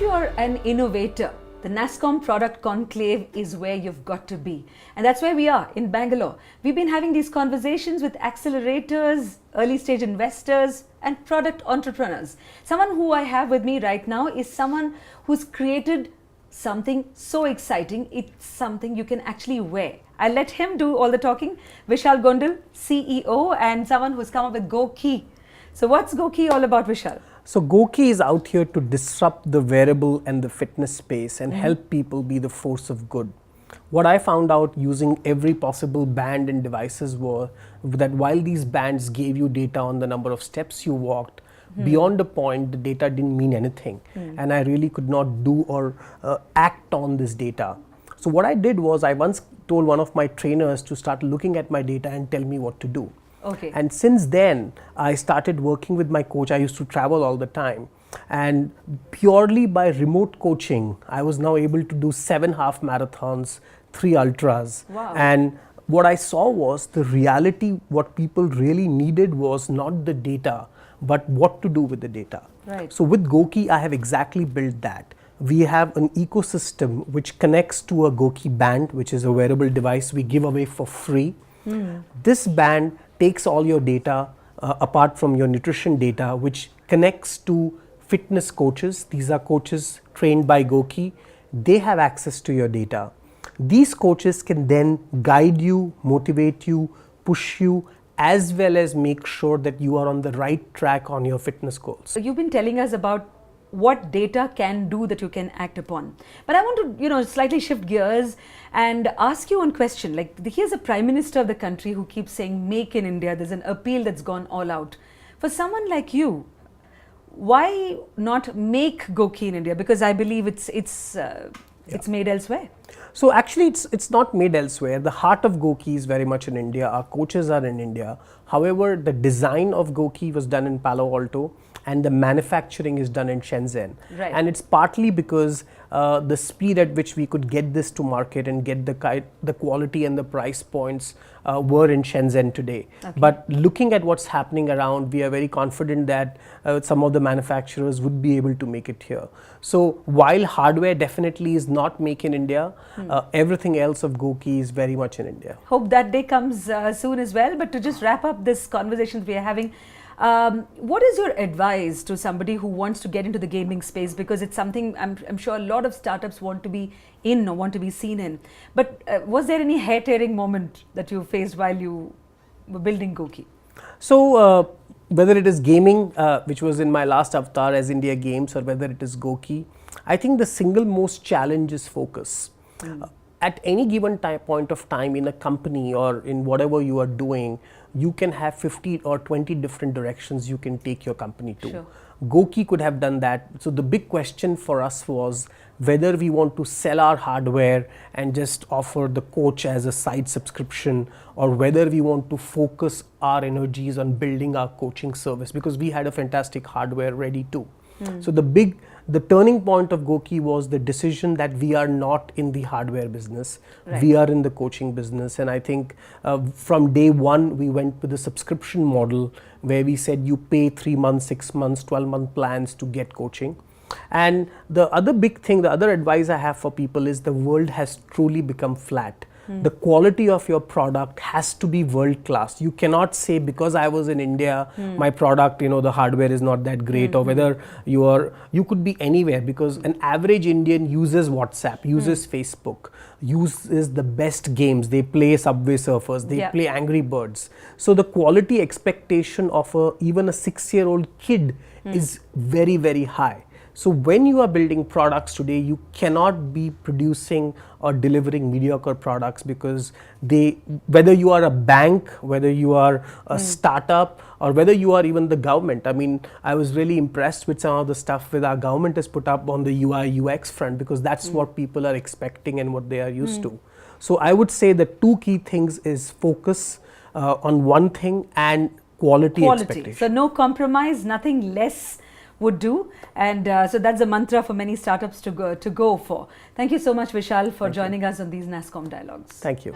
If you're an innovator, the Nasscom product Conclave is where you've got to be. And that's where we are in Bangalore. We've been having these conversations with accelerators, early stage investors, and product entrepreneurs. Someone who I have with me right now is someone who's created something so exciting. It's something you can actually wear. I'll let him do all the talking. Vishal Gondal, CEO, and someone who's come up with GOQii. So what's GOQii all about, Vishal? So GOQii is out here to disrupt the wearable and the fitness space and help people be the force of good. What I found out using every possible band and devices were that while these bands gave you data on the number of steps you walked, beyond a point the data didn't mean anything, and I really could not do or act on this data. So what I did was I once told one of my trainers to start looking at my data and tell me what to do. Okay. And since then, I started working with my coach. I used to travel all the time. And purely by remote coaching, I was now able to do 7 half marathons, 3 ultras. Wow. And what I saw was the reality, what people really needed was not the data, but what to do with the data. Right. So with GOQii, I have exactly built that. We have an ecosystem which connects to a GOQii band, which is a wearable device we give away for free. This band takes all your data apart from your nutrition data, which connects to fitness coaches. These are coaches trained by GOQii. They have access to your data. These coaches can then guide you, motivate you, push you, as well as make sure that you are on the right track on your fitness goals. So you've been telling us about what data can do that you can act upon. But I want to, slightly shift gears and ask you one question. Like, here's a Prime Minister of the country who keeps saying, make in India. There's an appeal that's gone all out. For someone like you, why not make GOQii in India? Because I believe it's made elsewhere. So actually it's not made elsewhere. The heart of GOQii is very much in India. Our coaches are in India. However, the design of GOQii was done in Palo Alto and the manufacturing is done in Shenzhen. Right. And it's partly because the speed at which we could get this to market and get the quality and the price points were in Shenzhen today. Okay. But looking at what's happening around, we are very confident that some of the manufacturers would be able to make it here. So while hardware definitely is not made in India, everything else of GOQii is very much in India. Hope that day comes soon as well. But to just wrap up this conversation we are having, what is your advice to somebody who wants to get into the gaming space? Because it's something I'm sure a lot of startups want to be in or want to be seen in. But was there any hair-tearing moment that you faced while you were building GOQii? So whether it is gaming, which was in my last avatar as India Games, or whether it is GOQii, I think the single most challenge is focus. At any given point of time in a company or in whatever you are doing, you can have 50 or 20 different directions you can take your company to. Sure. GOQii could have done that. So the big question for us was whether we want to sell our hardware and just offer the coach as a side subscription, or whether we want to focus our energies on building our coaching service, because we had a fantastic hardware ready too. So the turning point of GOQii was the decision that we are not in the hardware business. Right. We are in the coaching business. And I think from day one, we went with a subscription model where we said you pay 3 months, 6 months, 12-month plans to get coaching. And the other big thing, the other advice I have for people is the world has truly become flat. The quality of your product has to be world class. You cannot say because I was in India, my product, the hardware is not that great, or whether you could be anywhere, because an average Indian uses WhatsApp, uses Facebook, uses the best games. They play Subway Surfers, they play Angry Birds. So the quality expectation of even a 6-year-old kid is very, very high. So when you are building products today, you cannot be producing or delivering mediocre products, because whether you are a bank, whether you are a startup, or whether you are even the government. I mean, I was really impressed with some of the stuff that our government has put up on the UI UX front, because that's what people are expecting and what they are used to. So I would say the 2 key things is focus on one thing and quality expectation. So no compromise, nothing less would do, and so that's the mantra for many startups to go for. Thank you so much, Vishal, for joining us on these Nasscom Dialogues. Thank you.